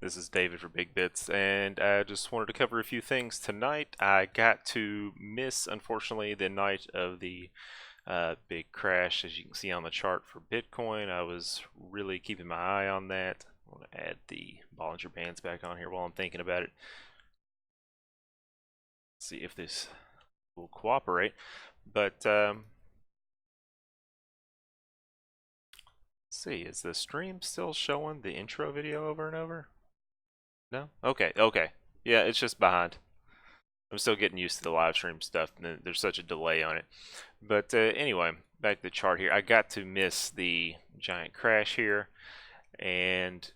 This is David for Big Bits, and I just wanted to cover a few things tonight. I got to miss, unfortunately, the night of the big crash, as you can see on the chart for Bitcoin. I was really keeping my eye on that. I want to add the Bollinger Bands back on here while I'm thinking about it. See if this will cooperate. But let's see, is the stream still showing the intro video over and over? No? Okay. Yeah, it's just behind. I'm still getting used to the live stream stuff, and there's such a delay on it. But anyway, back to the chart here. I got to miss the giant crash here, and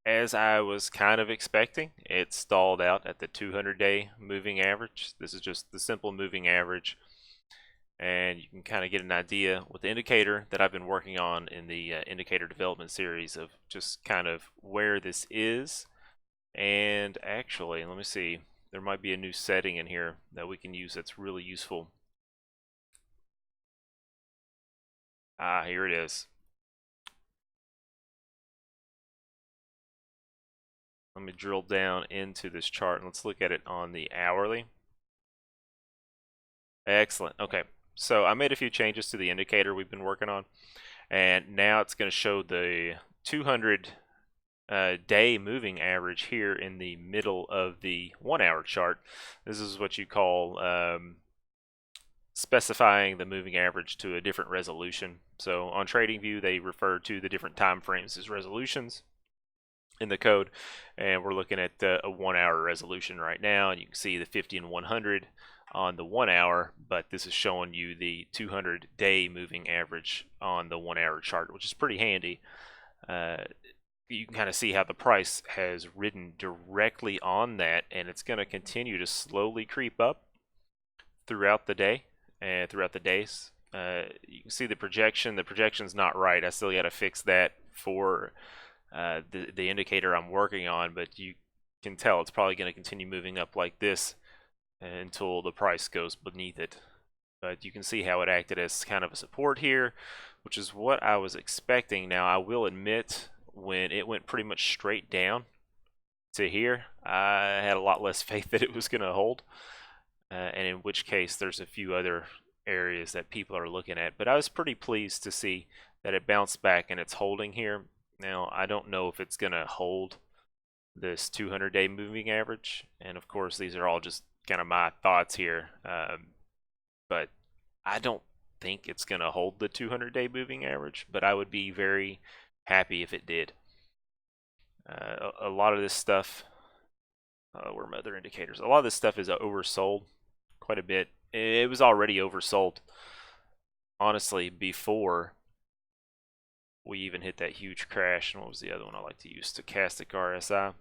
as I was kind of expecting, it stalled out at the 200-day moving average. This is just the simple moving average, and you can kind of get an idea with the indicator that I've been working on in the indicator development series of just kind of where this is. And actually, let me see. There might be a new setting in here that we can use that's really useful. Here it is. Let me drill down into this chart and let's look at it on the hourly. Excellent. Okay, so I made a few changes to the indicator we've been working on, and now it's going to show the 200 day moving average here in the middle of the 1 hour chart. This is what you call specifying the moving average to a different resolution. So on TradingView, they refer to the different time frames as resolutions in the code, and we're looking at a 1 hour resolution right now, and you can see the 50 and 100 on the 1 hour, but this is showing you the 200 day moving average on the 1 hour chart, which is pretty handy. You can kind of see how the price has ridden directly on that, and it's going to continue to slowly creep up throughout the day and throughout the days. You can see the projection. The projection's not right. I still got to fix that for the indicator I'm working on, but you can tell it's probably going to continue moving up like this until the price goes beneath it. But you can see how it acted as kind of a support here, which is what I was expecting. Now, I will admit, when it went pretty much straight down to here, I had a lot less faith that it was going to hold, and in which case there's a few other areas that people are looking at. But I was pretty pleased to see that it bounced back and it's holding here. Now, I don't know if it's going to hold this 200-day moving average, and of course these are all just kind of my thoughts here, but I don't think it's going to hold the 200-day moving average, but I would be very happy if it did. A lot of this stuff, where are my other indicators? A lot of this stuff is oversold quite a bit. It was already oversold, honestly, before we even hit that huge crash. And what was the other one I like to use? Stochastic RSI.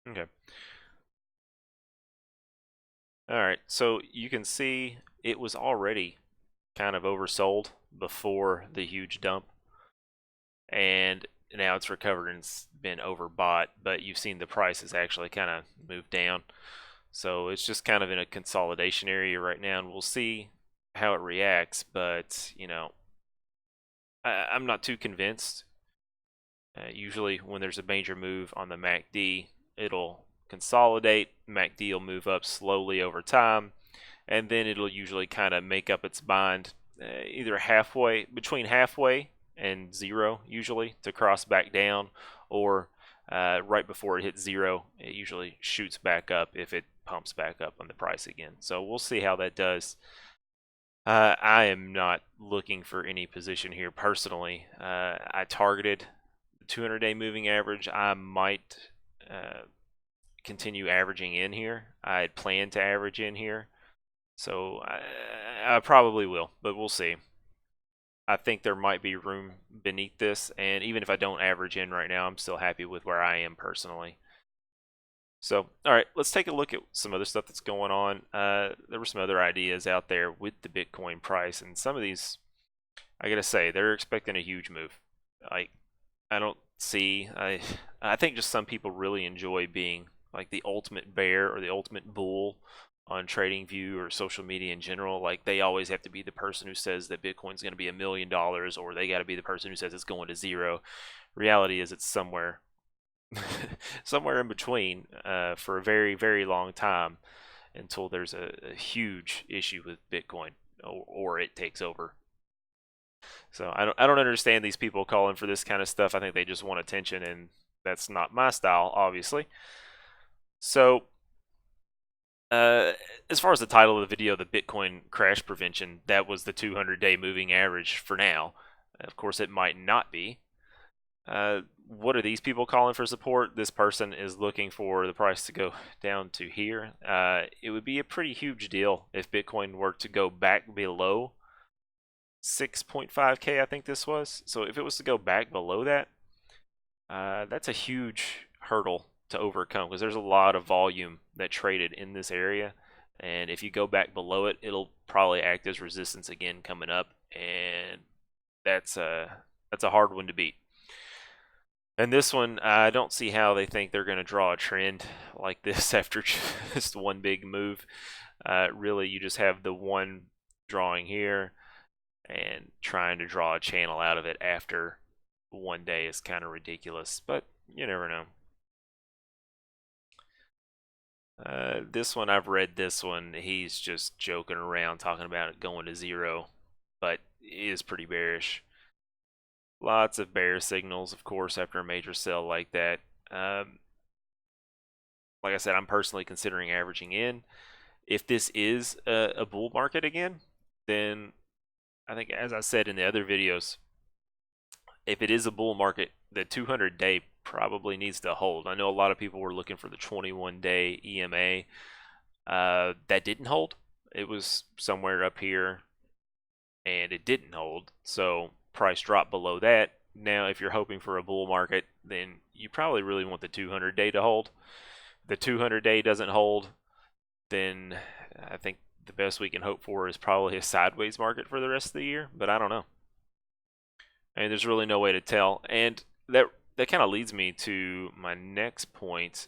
Okay. All right, so you can see it was already kind of oversold before the huge dump, and now it's recovered and it's been overbought, but you've seen the price has actually kind of moved down. So it's just kind of in a consolidation area right now, and we'll see how it reacts, but you know, I'm not too convinced. Usually when there's a major move on the MACD, it'll consolidate, MACD will move up slowly over time, and then it'll usually kind of make up its mind either halfway, between halfway and zero usually, to cross back down, or right before it hits zero, it usually shoots back up if it pumps back up on the price again. So we'll see how that does. I am not looking for any position here personally. I targeted the 200-day moving average. I might continue averaging in here. I had planned to average in here, so I probably will, but we'll see. I think there might be room beneath this, and even if I don't average in right now, I'm still happy with where I am personally. So, all right, let's take a look at some other stuff that's going on. There were some other ideas out there with the Bitcoin price, and some of these, I gotta say, they're expecting a huge move. Like, I don't see, I think just some people really enjoy being like the ultimate bear or the ultimate bull on TradingView or social media in general. Like, they always have to be the person who says that Bitcoin's going to be $1,000,000, or they got to be the person who says it's going to zero. Reality is it's somewhere somewhere in between for a very, very long time until there's a huge issue with Bitcoin, or it takes over. So I don't understand these people calling for this kind of stuff. I think they just want attention, and that's not my style, obviously. So uh, as far as the title of the video, the Bitcoin crash prevention, that was the 200-day moving average for now. Of course, it might not be. What are these people calling for support? This person is looking for the price to go down to here. It would be a pretty huge deal if Bitcoin were to go back below 6.5K, I think this was. So if it was to go back below that, that's a huge hurdle to overcome, because there's a lot of volume that traded in this area. And if you go back below it, it'll probably act as resistance again coming up. And that's a hard one to beat. And this one, I don't see how they think they're going to draw a trend like this after just one big move. Really, you just have the one drawing here, and trying to draw a channel out of it after one day is kind of ridiculous, but you never know. This one, I've read this one. He's just joking around, talking about it going to zero, but it is pretty bearish. Lots of bear signals, of course, after a major sell like that. Like I said, I'm personally considering averaging in. If this is a bull market again, then I think, as I said in the other videos, if it is a bull market, the 200-day probably needs to hold. I know a lot of people were looking for the 21-day EMA. That didn't hold. It was somewhere up here, and it didn't hold. So price dropped below that. Now, if you're hoping for a bull market, then you probably really want the 200-day to hold. If the 200-day doesn't hold, then I think the best we can hope for is probably a sideways market for the rest of the year, but I don't know. And there's really no way to tell. And that kind of leads me to my next point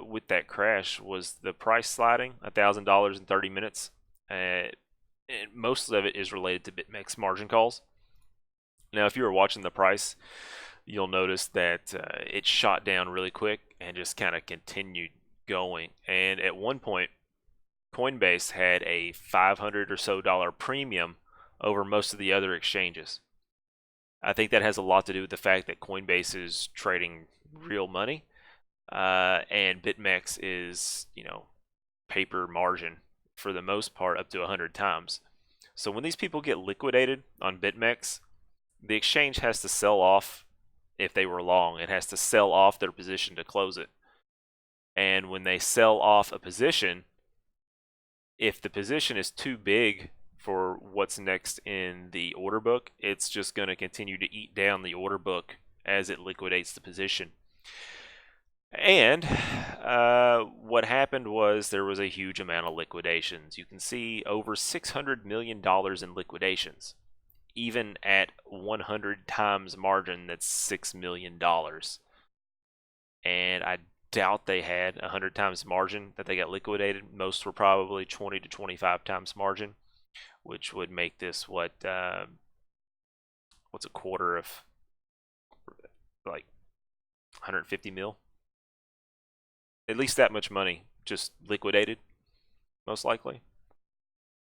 with that crash, was the price sliding $1,000 in 30 minutes. And most of it is related to BitMEX margin calls. Now, if you were watching the price, you'll notice that it shot down really quick and just kind of continued going. And at one point, Coinbase had a $500 or so premium over most of the other exchanges. I think that has a lot to do with the fact that Coinbase is trading real money, and BitMEX is, paper margin for the most part, up to 100 times. So when these people get liquidated on BitMEX, the exchange has to sell off. If they were long, it has to sell off their position to close it. And when they sell off a position, if the position is too big for what's next in the order book, it's just going to continue to eat down the order book as it liquidates the position. And what happened was there was a huge amount of liquidations. You can see over $600 million in liquidations. Even at 100 times margin, that's $6 million. And I doubt they had 100 times margin that they got liquidated. Most were probably 20 to 25 times margin, which would make this what's a quarter of, like, 150 mil. At least that much money just liquidated, most likely.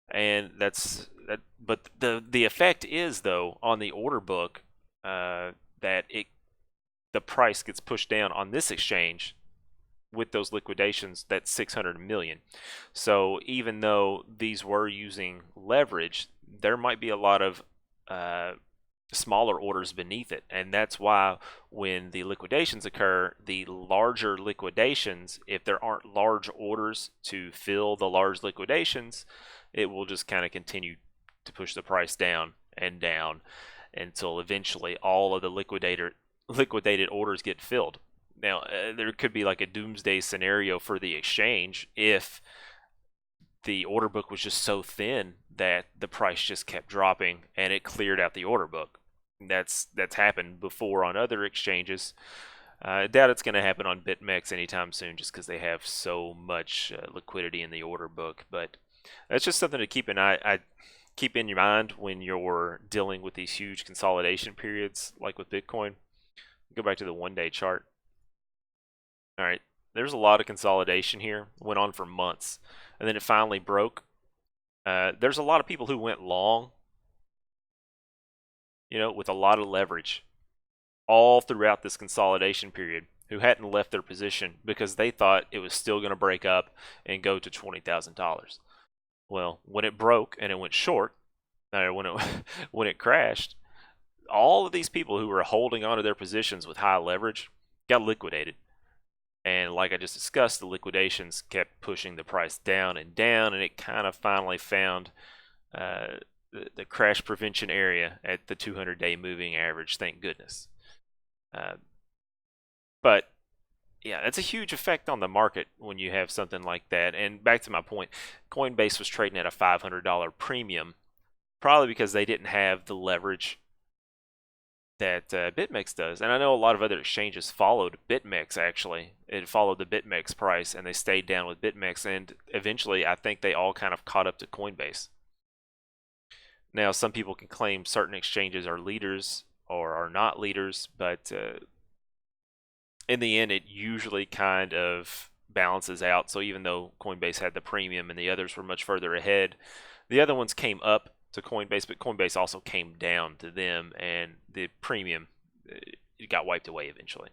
And that's that. But the effect is, though, on the order book, that the price gets pushed down on this exchange with those liquidations. That's 600 million. So even though these were using leverage, there might be a lot of smaller orders beneath it, and that's why when the liquidations occur, the larger liquidations, if there aren't large orders to fill the large liquidations, it will just kind of continue to push the price down and down until eventually all of the liquidated orders get filled. Now, there could be like a doomsday scenario for the exchange if the order book was just so thin that the price just kept dropping and it cleared out the order book. That's happened before on other exchanges. I doubt it's going to happen on BitMEX anytime soon just because they have so much liquidity in the order book. But that's just something to keep in your mind when you're dealing with these huge consolidation periods like with Bitcoin. Go back to the 1-day chart. All right, there's a lot of consolidation here. Went on for months, and then it finally broke. There's a lot of people who went long, with a lot of leverage all throughout this consolidation period who hadn't left their position because they thought it was still going to break up and go to $20,000. Well, when it broke and it went short, when it crashed, all of these people who were holding onto their positions with high leverage got liquidated. And like I just discussed, the liquidations kept pushing the price down, and it kind of finally found the crash prevention area at the 200-day moving average. Thank goodness. But yeah, that's a huge effect on the market when you have something like that. And back to my point, Coinbase was trading at a $500 premium, probably because they didn't have the leverage that BitMEX does. And I know a lot of other exchanges followed BitMEX, actually. It followed the BitMEX price, and they stayed down with BitMEX. And eventually, I think they all kind of caught up to Coinbase. Now, some people can claim certain exchanges are leaders or are not leaders, but in the end, it usually kind of balances out. So even though Coinbase had the premium and the others were much further ahead, the other ones came up to Coinbase, but Coinbase also came down to them, and the premium it got wiped away eventually.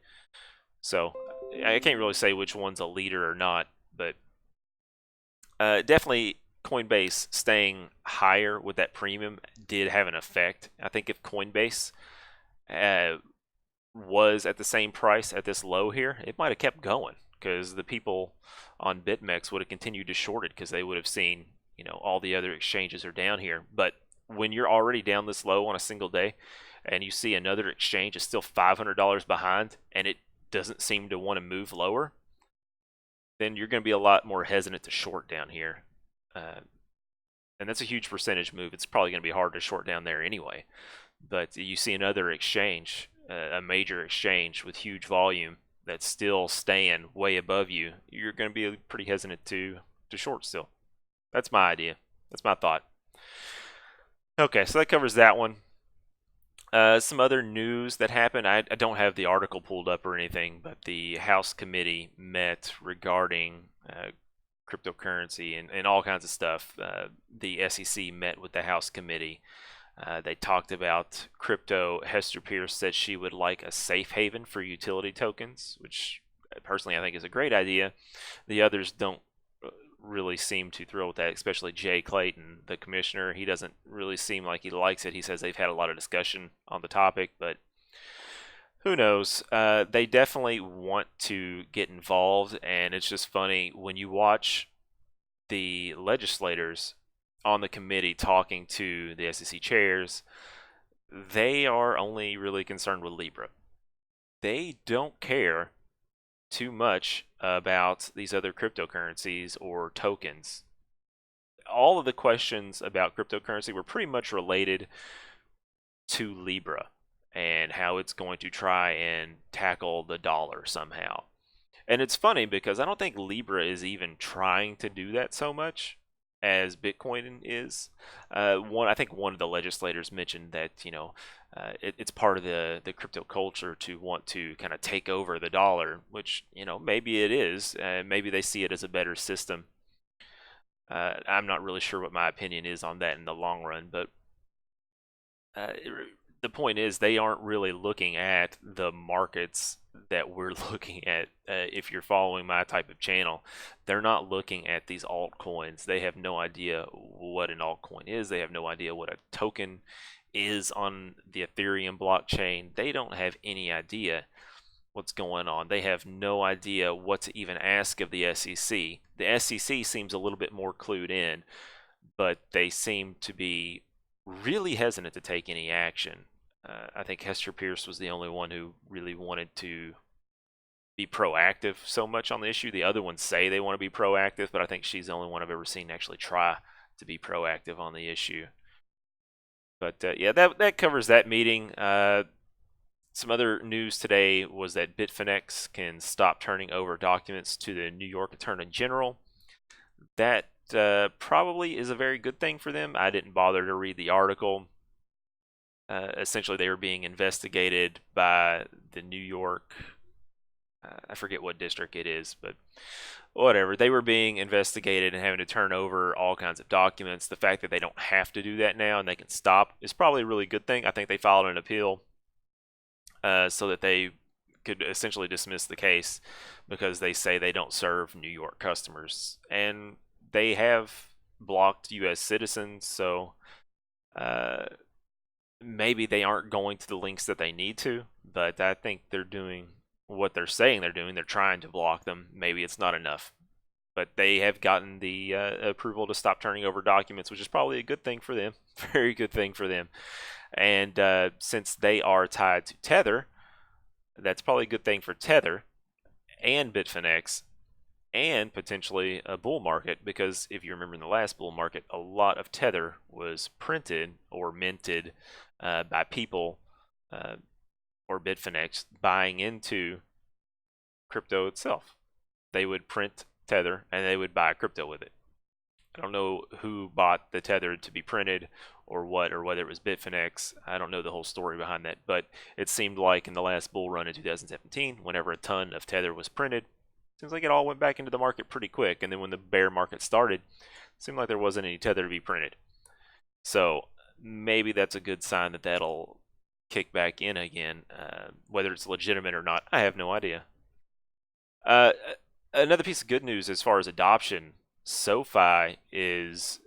So I can't really say which one's a leader or not, but definitely Coinbase staying higher with that premium did have an effect. I think if Coinbase was at the same price at this low here, it might have kept going because the people on BitMEX would have continued to short it because they would have seen, all the other exchanges are down here. But when you're already down this low on a single day and you see another exchange is still $500 behind and it doesn't seem to want to move lower, then you're going to be a lot more hesitant to short down here. And that's a huge percentage move. It's probably going to be hard to short down there anyway. But you see another exchange, a major exchange with huge volume that's still staying way above you, you're going to be pretty hesitant to short still. That's my idea. That's my thought. Okay, so that covers that one. Some other news that happened. I don't have the article pulled up or anything, but the House committee met regarding cryptocurrency and all kinds of stuff. The SEC met with the House committee. They talked about crypto. Hester Pierce said she would like a safe haven for utility tokens, which personally I think is a great idea. The others don't really seem to thrill with that, especially Jay Clayton, the commissioner. He doesn't really seem like he likes it. He says they've had a lot of discussion on the topic, but who knows? They definitely want to get involved, and it's just funny when you watch the legislators on the committee talking to the SEC chairs. They are only really concerned with Libra. They don't care too much about these other cryptocurrencies or tokens. All of the questions about cryptocurrency were pretty much related to Libra and how it's going to try and tackle the dollar somehow. And it's funny because I don't think Libra is even trying to do that so much as Bitcoin is. I think one of the legislators mentioned that it's part of the crypto culture to want to kind of take over the dollar, which maybe it is. Maybe they see it as a better system. I'm not really sure what my opinion is on that in the long run, but the point is they aren't really looking at the markets that we're looking at. If you're following my type of channel, they're not looking at these altcoins. They have no idea what an altcoin is. They have no idea what a token is on the Ethereum blockchain. They don't have any idea what's going on. They have no idea what to even ask of the SEC. The SEC seems a little bit more clued in, but they seem to be really hesitant to take any action. I think Hester Pierce was the only one who really wanted to be proactive so much on the issue. The other ones say they want to be proactive, but I think she's the only one I've ever seen actually try to be proactive on the issue. But yeah, that covers that meeting. Some other news today was that Bitfinex can stop turning over documents to the New York Attorney General. That probably is a very good thing for them. I didn't bother to read the article. Essentially, they were being investigated by the New York, I forget what district it is, but whatever. They were being investigated and having to turn over all kinds of documents. The fact that they don't have to do that now and they can stop is probably a really good thing. I think they filed an appeal so that they could essentially dismiss the case because they say they don't serve New York customers. And they have blocked U.S. citizens, so maybe they aren't going to the links that they need to, but I think they're doing what they're saying they're doing. They're trying to block them. Maybe it's not enough. But they have gotten the approval to stop turning over documents, which is probably a good thing for them. Very good thing for them. And since they are tied to Tether, that's probably a good thing for Tether and Bitfinex and potentially a bull market, because if you remember in the last bull market, a lot of Tether was printed or minted by people or Bitfinex buying into crypto itself. They would print Tether and they would buy crypto with it. I don't know who bought the Tether to be printed or what, or whether it was Bitfinex. I don't know the whole story behind that, but it seemed like in the last bull run in 2017, whenever a ton of Tether was printed, it seems like it all went back into the market pretty quick. And then when the bear market started, it seemed like there wasn't any Tether to be printed. So maybe that's a good sign that that'll kick back in again. Whether it's legitimate or not, I have no idea. Uh, Another piece of good news as far as adoption, SoFi is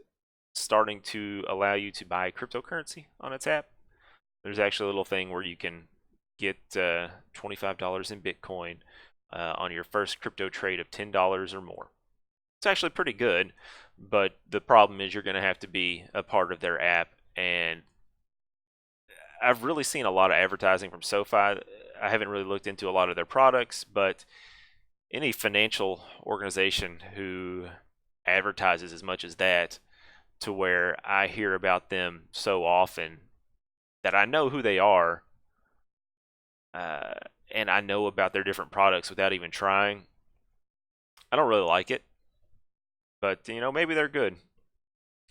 starting to allow you to buy cryptocurrency on its app. There's actually a little thing where you can get $25 in Bitcoin on your first crypto trade of $10 or more. It's actually pretty good, but the problem is you're going to have to be a part of their app. And I've really seen a lot of advertising from SoFi. I haven't really looked into a lot of their products, but any financial organization who advertises as much as that, to where I hear about them so often that I know who they are, uh, and I know about their different products without even trying, I don't really like it. But maybe they're good.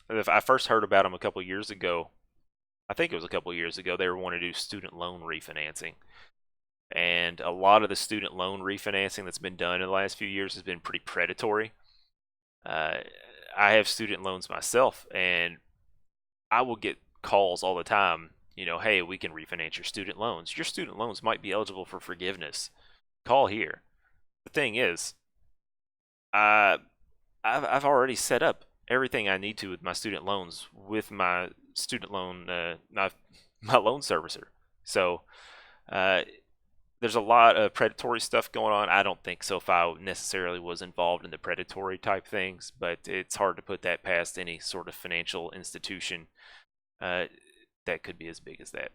If I first heard about them a couple years ago, I think it was a couple years ago, they were wanting to do student loan refinancing. And a lot of the student loan refinancing that's been done in the last few years has been pretty predatory. Uh, I have student loans myself, and I will get calls all the time. Hey, we can refinance your student loans. Your student loans might be eligible for forgiveness. Call here. The thing is, uh, I've already set up everything I need to with my student loans with my student loan, my loan servicer. So uh, there's a lot of predatory stuff going on. I don't think SoFi necessarily was involved in the predatory type things, but it's hard to put that past any sort of financial institution that could be as big as that.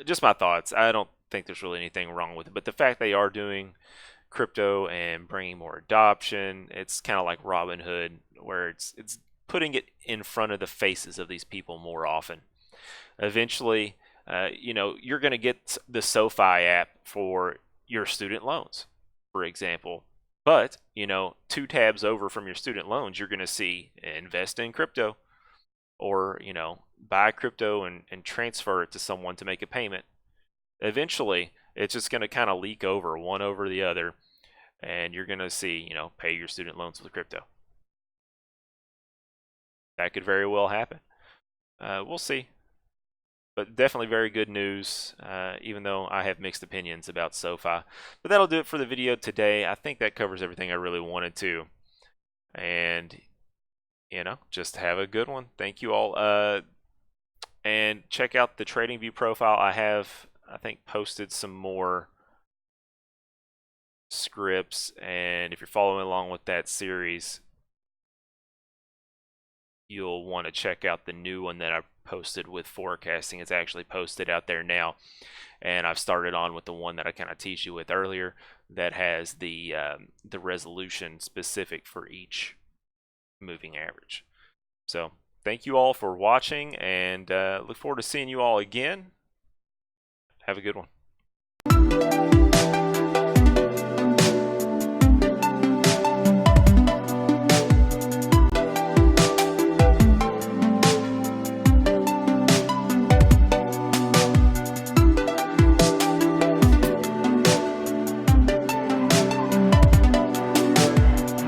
Just my thoughts. I don't think there's really anything wrong with it, but the fact they are doing crypto and bringing more adoption, it's kind of like Robinhood, where it's putting it in front of the faces of these people more often. Eventually, you're going to get the SoFi app for your student loans, for example. But, two tabs over from your student loans, you're going to see invest in crypto, or, buy crypto and transfer it to someone to make a payment. Eventually, it's just going to kind of leak over one over the other, and you're going to see, pay your student loans with crypto. That could very well happen. We'll see. But definitely very good news, even though I have mixed opinions about SoFi. But that'll do it for the video today. I think that covers everything I really wanted to. And, just have a good one. Thank you all. And check out the TradingView profile. I have, I think, posted some more scripts. And if you're following along with that series, you'll want to check out the new one that I posted with forecasting. It's actually posted out there now, and I've started on with the one that I kind of teased you with earlier that has the resolution specific for each moving average. So thank you all for watching, and look forward to seeing you all again. Have a good one.